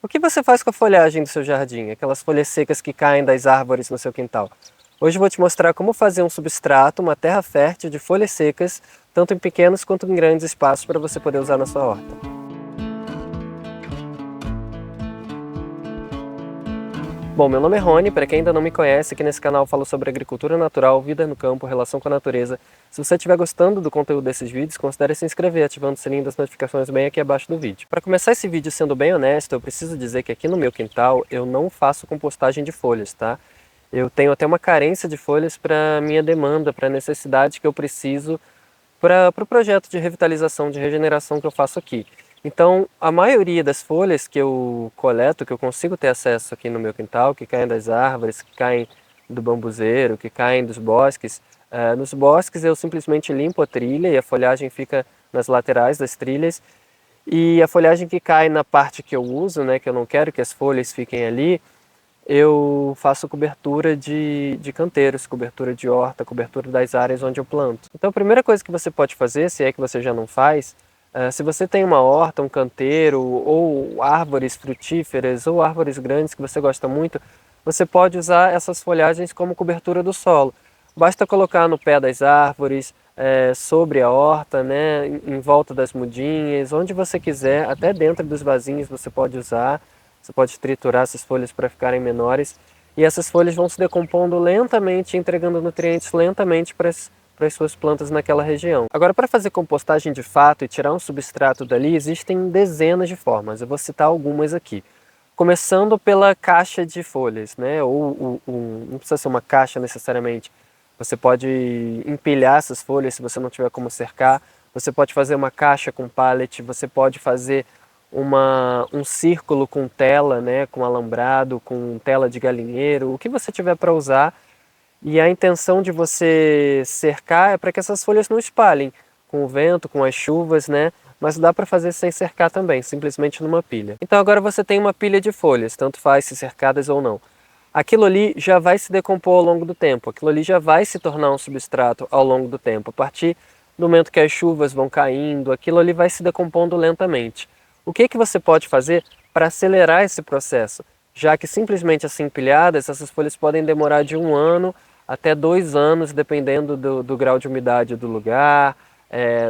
O que você faz com a folhagem do seu jardim, aquelas folhas secas que caem das árvores no seu quintal? Hoje eu vou te mostrar como fazer um substrato, uma terra fértil de folhas secas, tanto em pequenos quanto em grandes espaços para você poder usar na sua horta. Bom, meu nome é Rony, para quem ainda não me conhece, aqui nesse canal eu falo sobre agricultura natural, vida no campo, relação com a natureza. Se você estiver gostando do conteúdo desses vídeos, considere se inscrever ativando o sininho das notificações bem aqui abaixo do vídeo. Para começar esse vídeo sendo bem honesto, eu preciso dizer que aqui no meu quintal eu não faço compostagem de folhas, tá? Eu tenho até uma carência de folhas para minha demanda, para a necessidade que eu preciso para o projeto de revitalização, de regeneração que eu faço aqui. Então, a maioria das folhas que eu coleto, que eu consigo ter acesso aqui no meu quintal, que caem das árvores, que caem do bambuzeiro, que caem dos bosques, nos bosques eu simplesmente limpo a trilha e a folhagem fica nas laterais das trilhas. E a folhagem que cai na parte que eu uso, né, que eu não quero que as folhas fiquem ali, eu faço cobertura de canteiros, cobertura de horta, cobertura das áreas onde eu planto. Então a primeira coisa que você pode fazer, se é que você já não faz, se você tem uma horta, um canteiro, ou árvores frutíferas, ou árvores grandes que você gosta muito, você pode usar essas folhagens como cobertura do solo. Basta colocar no pé das árvores, sobre a horta, né, em volta das mudinhas, onde você quiser, até dentro dos vasinhos você pode usar. Você pode triturar essas folhas para ficarem menores e essas folhas vão se decompondo lentamente, entregando nutrientes lentamente para as suas plantas naquela região. Agora, para fazer compostagem de fato e tirar um substrato dali, existem dezenas de formas. Eu vou citar algumas aqui. Começando pela caixa de folhas, né? Não precisa ser uma caixa necessariamente. Você pode empilhar essas folhas se você não tiver como cercar. Você pode fazer uma caixa com pallet, você pode fazer um círculo com tela, né, com alambrado, com tela de galinheiro, o que você tiver para usar. E a intenção de você cercar é para que essas folhas não espalhem com o vento, com as chuvas, né? Mas dá para fazer sem cercar também, simplesmente numa pilha. Então agora você tem uma pilha de folhas, tanto faz se cercadas ou não. Aquilo ali já vai se decompor ao longo do tempo, aquilo ali já vai se tornar um substrato ao longo do tempo. A partir do momento que as chuvas vão caindo, aquilo ali vai se decompondo lentamente. O que você pode fazer para acelerar esse processo? Já que simplesmente assim empilhadas, essas folhas podem demorar de 1 ano até 2 anos, dependendo do grau de umidade do lugar,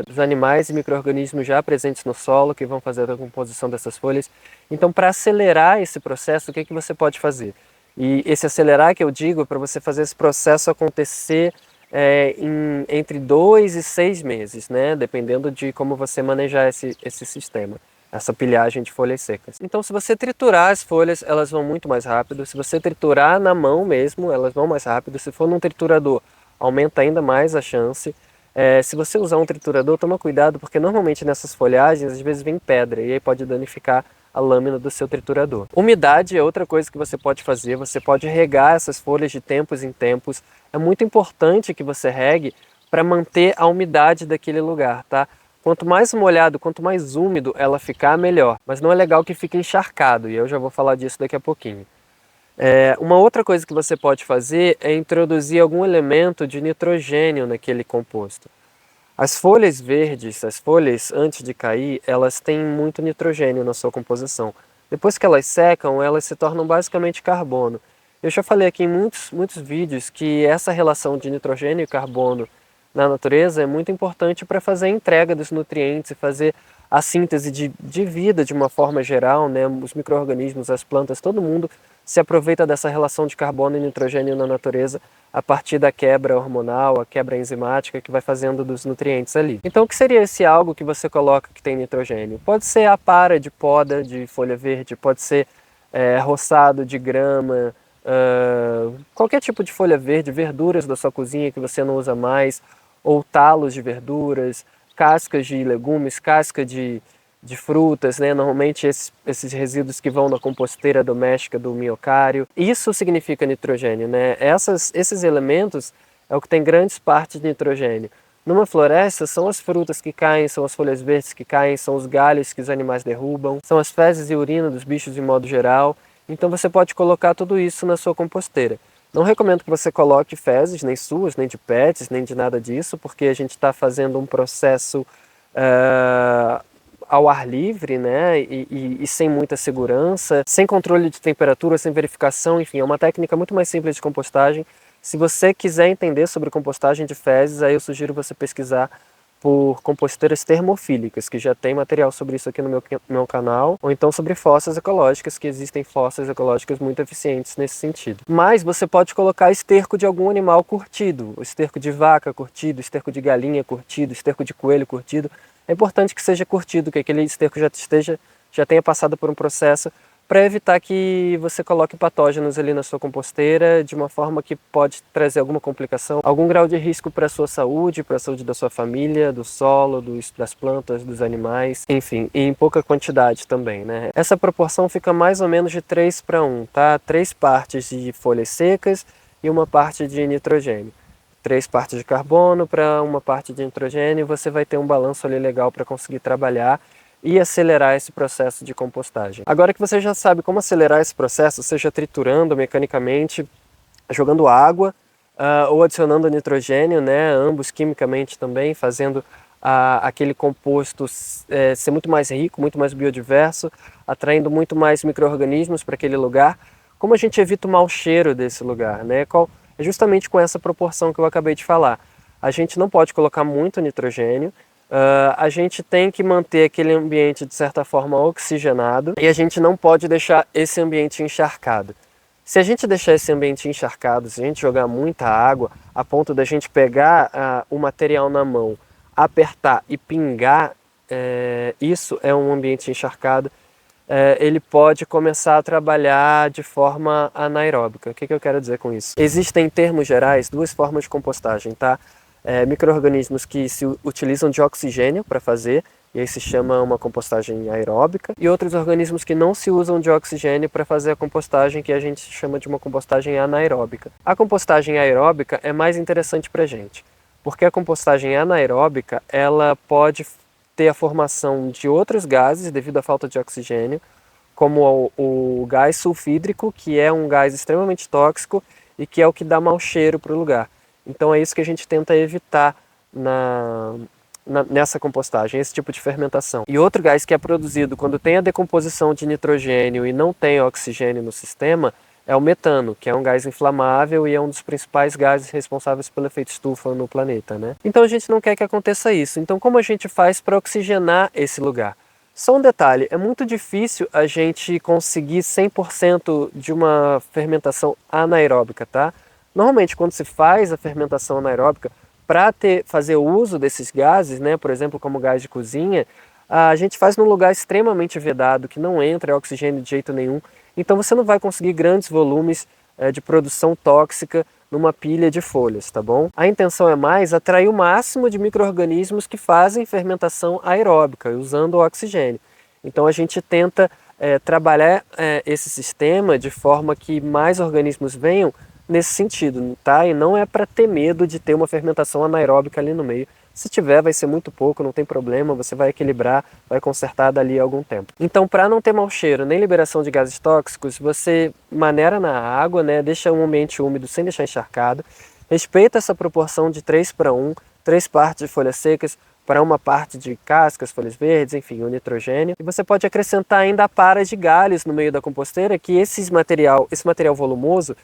dos animais e micro-organismos já presentes no solo que vão fazer a composição dessas folhas. Então, para acelerar esse processo, o que você pode fazer? E esse acelerar que eu digo é para você fazer esse processo acontecer entre 2 e 6 meses, né? Dependendo de como você manejar esse sistema, essa pilhagem de folhas secas. Então, se você triturar as folhas, elas vão muito mais rápido. Se você triturar na mão mesmo, elas vão mais rápido. Se for num triturador, aumenta ainda mais a chance. Se você usar um triturador, toma cuidado, porque normalmente nessas folhagens, às vezes vem pedra, e aí pode danificar a lâmina do seu triturador. Umidade é outra coisa que você pode fazer. Você pode regar essas folhas de tempos em tempos. É muito importante que você regue para manter a umidade daquele lugar, tá? Quanto mais molhado, quanto mais úmido ela ficar, melhor. Mas não é legal que fique encharcado, e eu já vou falar disso daqui a pouquinho. Uma outra coisa que você pode fazer é introduzir algum elemento de nitrogênio naquele composto. As folhas verdes, as folhas antes de cair, elas têm muito nitrogênio na sua composição. Depois que elas secam, elas se tornam basicamente carbono. Eu já falei aqui em muitos vídeos que essa relação de nitrogênio e carbono na natureza é muito importante para fazer a entrega dos nutrientes e fazer a síntese de vida de uma forma geral, né? Os micro-organismos, as plantas, todo mundo se aproveita dessa relação de carbono e nitrogênio na natureza a partir da quebra hormonal, a quebra enzimática que vai fazendo dos nutrientes ali. Então o que seria esse algo que você coloca que tem nitrogênio? Pode ser a para de poda de folha verde, pode ser roçado de grama, qualquer tipo de folha verde, verduras da sua cozinha que você não usa mais, ou talos de verduras, cascas de legumes, casca de frutas, né? Normalmente esses resíduos que vão na composteira doméstica do miocário. Isso significa nitrogênio, né? Esses elementos é o que tem grandes partes de nitrogênio. Numa floresta são as frutas que caem, são as folhas verdes que caem, são os galhos que os animais derrubam, são as fezes e urina dos bichos de modo geral. Então você pode colocar tudo isso na sua composteira. Não recomendo que você coloque fezes, nem suas, nem de pets, nem de nada disso, porque a gente está fazendo um processo ao ar livre, né, e sem muita segurança, sem controle de temperatura, sem verificação, enfim, é uma técnica muito mais simples de compostagem. Se você quiser entender sobre compostagem de fezes, aí eu sugiro você pesquisar por composteiras termofílicas, que já tem material sobre isso aqui no meu canal, ou então sobre fossas ecológicas, que existem fossas ecológicas muito eficientes nesse sentido. Mas você pode colocar esterco de algum animal curtido, esterco de vaca curtido, esterco de galinha curtido, esterco de coelho curtido. É importante que seja curtido, que aquele esterco já tenha passado por um processo, para evitar que você coloque patógenos ali na sua composteira de uma forma que pode trazer alguma complicação, algum grau de risco para a sua saúde, para a saúde da sua família, do solo, das plantas, dos animais, enfim, e em pouca quantidade também, né? Essa proporção fica mais ou menos de 3:1, tá? 3 partes de folhas secas e uma parte de nitrogênio. 3 partes de carbono para uma parte de nitrogênio, você vai ter um balanço ali legal para conseguir trabalhar e acelerar esse processo de compostagem. Agora que você já sabe como acelerar esse processo, seja triturando mecanicamente, jogando água ou adicionando nitrogênio, né, ambos quimicamente também, fazendo aquele composto ser muito mais rico, muito mais biodiverso, atraindo muito mais micro-organismos para aquele lugar. Como a gente evita o mau cheiro desse lugar, né? É justamente com essa proporção que eu acabei de falar. A gente não pode colocar muito nitrogênio, a gente tem que manter aquele ambiente de certa forma oxigenado e a gente não pode deixar esse ambiente encharcado. Se a gente deixar esse ambiente encharcado, se a gente jogar muita água a ponto da gente pegar o material na mão, apertar e pingar, isso é um ambiente encharcado, ele pode começar a trabalhar de forma anaeróbica. O que eu quero dizer com isso? Existem, em termos gerais, 2 formas de compostagem, tá? Micro-organismos que se utilizam de oxigênio para fazer, e aí se chama uma compostagem aeróbica, e outros organismos que não se usam de oxigênio para fazer a compostagem, que a gente chama de uma compostagem anaeróbica. A compostagem aeróbica é mais interessante para a gente, porque a compostagem anaeróbica ela pode ter a formação de outros gases devido à falta de oxigênio, como o gás sulfídrico, que é um gás extremamente tóxico e que é o que dá mau cheiro para o lugar. Então é isso que a gente tenta evitar nessa compostagem, esse tipo de fermentação. E outro gás que é produzido quando tem a decomposição de nitrogênio e não tem oxigênio no sistema é o metano, que é um gás inflamável e é um dos principais gases responsáveis pelo efeito estufa no planeta, né? Então a gente não quer que aconteça isso. Então como a gente faz para oxigenar esse lugar? Só um detalhe, é muito difícil a gente conseguir 100% de uma fermentação anaeróbica, tá? Normalmente, quando se faz a fermentação anaeróbica, para fazer uso desses gases, né, por exemplo, como gás de cozinha, a gente faz num lugar extremamente vedado, que não entra oxigênio de jeito nenhum. Então você não vai conseguir grandes volumes de produção tóxica numa pilha de folhas, tá bom? A intenção é mais atrair o máximo de micro-organismos que fazem fermentação aeróbica, usando o oxigênio. Então a gente tenta trabalhar esse sistema de forma que mais organismos venham nesse sentido, tá? E não é para ter medo de ter uma fermentação anaeróbica ali no meio. Se tiver, vai ser muito pouco, não tem problema, você vai equilibrar, vai consertar dali a algum tempo. Então, para não ter mau cheiro nem liberação de gases tóxicos, você maneira na água, né? Deixa um ambiente úmido sem deixar encharcado, respeita essa proporção de 3:1, 3 partes de folhas secas para uma parte de cascas, folhas verdes, enfim, o nitrogênio. E você pode acrescentar ainda paras de galhos no meio da composteira, que esse material volumoso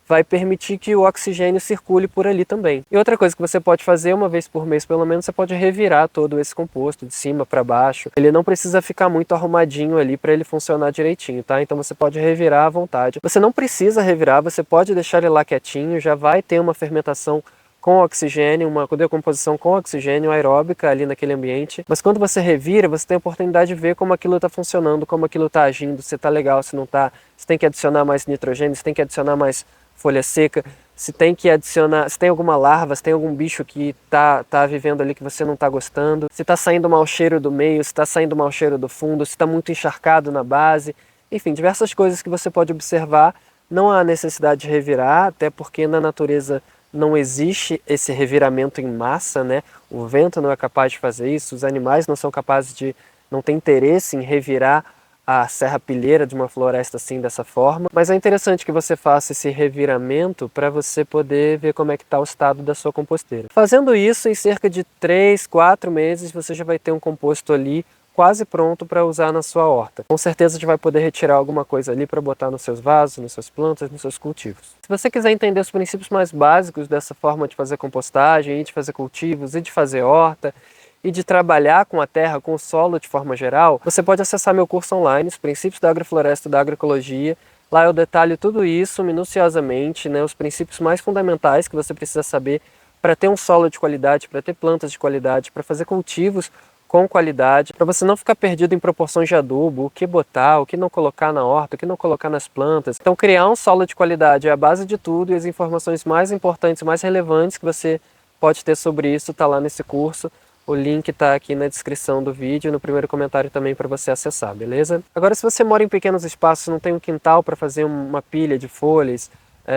vai permitir que o oxigênio circule por ali também. E outra coisa que você pode fazer uma vez por mês, pelo menos, você pode revirar todo esse composto de cima para baixo. Ele não precisa ficar muito arrumadinho ali para ele funcionar direitinho, tá? Então você pode revirar à vontade. Você não precisa revirar, você pode deixar ele lá quietinho, já vai ter uma fermentação com oxigênio, uma decomposição com oxigênio aeróbica ali naquele ambiente. Mas quando você revira, você tem a oportunidade de ver como aquilo está funcionando, como aquilo está agindo, se está legal, se não está, se tem que adicionar mais nitrogênio, se tem que adicionar mais folha seca, se tem que adicionar, se tem alguma larva, se tem algum bicho que tá vivendo ali que você não está gostando, se está saindo mau cheiro do meio, se está saindo mau cheiro do fundo, se está muito encharcado na base, enfim, diversas coisas que você pode observar. Não há necessidade de revirar, até porque na natureza não existe esse reviramento em massa, né? O vento não é capaz de fazer isso, os animais não são capazes não têm interesse em revirar a serrapilheira de uma floresta assim, dessa forma. Mas é interessante que você faça esse reviramento para você poder ver como é que está o estado da sua composteira. Fazendo isso, em cerca de 3, 4 meses, você já vai ter um composto ali quase pronto para usar na sua horta. Com certeza a gente vai poder retirar alguma coisa ali para botar nos seus vasos, nas suas plantas, nos seus cultivos. Se você quiser entender os princípios mais básicos dessa forma de fazer compostagem, e de fazer cultivos, e de fazer horta, e de trabalhar com a terra, com o solo de forma geral, você pode acessar meu curso online, Os Princípios da Agrofloresta e da Agroecologia. Lá eu detalho tudo isso minuciosamente, né, os princípios mais fundamentais que você precisa saber para ter um solo de qualidade, para ter plantas de qualidade, para fazer cultivos com qualidade, para você não ficar perdido em proporções de adubo, o que botar, o que não colocar na horta, o que não colocar nas plantas. Então criar um solo de qualidade é a base de tudo, e as informações mais importantes, mais relevantes que você pode ter sobre isso está lá nesse curso. O link está aqui na descrição do vídeo, no primeiro comentário também para você acessar, beleza? Agora, se você mora em pequenos espaços, não tem um quintal para fazer uma pilha de folhas,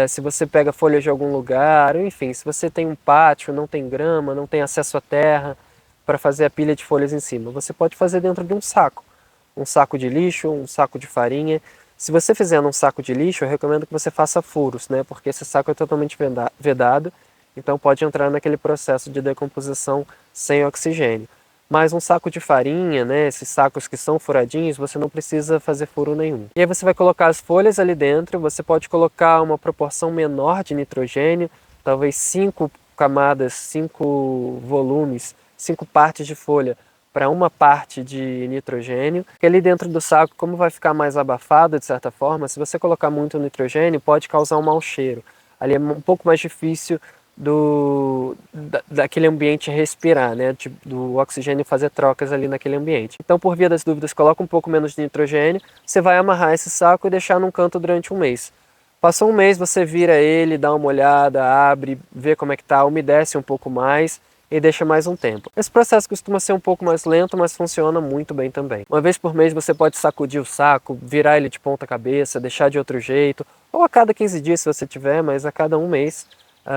se você pega folhas de algum lugar, enfim, se você tem um pátio, não tem grama, não tem acesso à terra para fazer a pilha de folhas em cima, você pode fazer dentro de um saco de lixo, um saco de farinha. Se você fizer num saco de lixo, eu recomendo que você faça furos, né? Porque esse saco é totalmente vedado, então pode entrar naquele processo de decomposição sem oxigênio. Mas um saco de farinha, né, esses sacos que são furadinhos, você não precisa fazer furo nenhum. E aí você vai colocar as folhas ali dentro, você pode colocar uma proporção menor de nitrogênio, talvez 5 camadas, 5 volumes, 5 partes de folha para uma parte de nitrogênio. E ali dentro do saco, como vai ficar mais abafado de certa forma, se você colocar muito nitrogênio, pode causar um mau cheiro. Ali é um pouco mais difícil daquele ambiente respirar, né? Do oxigênio fazer trocas ali naquele ambiente. Então, por via das dúvidas, coloca um pouco menos de nitrogênio, você vai amarrar esse saco e deixar num canto durante um mês. Passou um mês, você vira ele, dá uma olhada, abre, vê como é que tá, umedece um pouco mais e deixa mais um tempo. Esse processo costuma ser um pouco mais lento, mas funciona muito bem também. Uma vez por mês você pode sacudir o saco, virar ele de ponta cabeça, deixar de outro jeito, ou a cada 15 dias se você tiver, mas a cada um mês,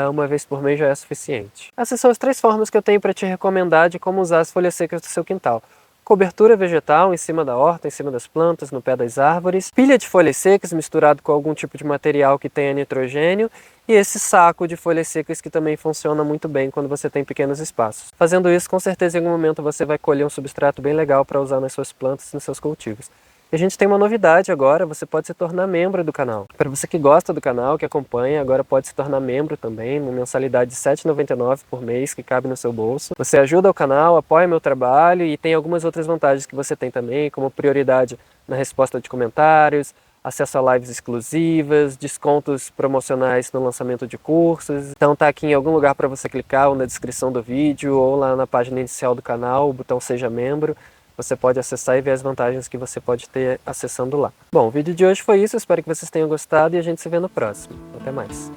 uma vez por mês já é suficiente. Essas são as 3 formas que eu tenho para te recomendar de como usar as folhas secas do seu quintal. Cobertura vegetal em cima da horta, em cima das plantas, no pé das árvores, pilha de folhas secas misturado com algum tipo de material que tenha nitrogênio e esse saco de folhas secas que também funciona muito bem quando você tem pequenos espaços. Fazendo isso, com certeza em algum momento você vai colher um substrato bem legal para usar nas suas plantas e nos seus cultivos. E a gente tem uma novidade agora, você pode se tornar membro do canal. Para você que gosta do canal, que acompanha, agora pode se tornar membro também, uma mensalidade de R$ 7,99 por mês, que cabe no seu bolso. Você ajuda o canal, apoia meu trabalho e tem algumas outras vantagens que você tem também, como prioridade na resposta de comentários, acesso a lives exclusivas, descontos promocionais no lançamento de cursos. Então tá aqui em algum lugar para você clicar, ou na descrição do vídeo, ou lá na página inicial do canal, o botão Seja Membro. Você pode acessar e ver as vantagens que você pode ter acessando lá. Bom, o vídeo de hoje foi isso, espero que vocês tenham gostado e a gente se vê no próximo. Até mais!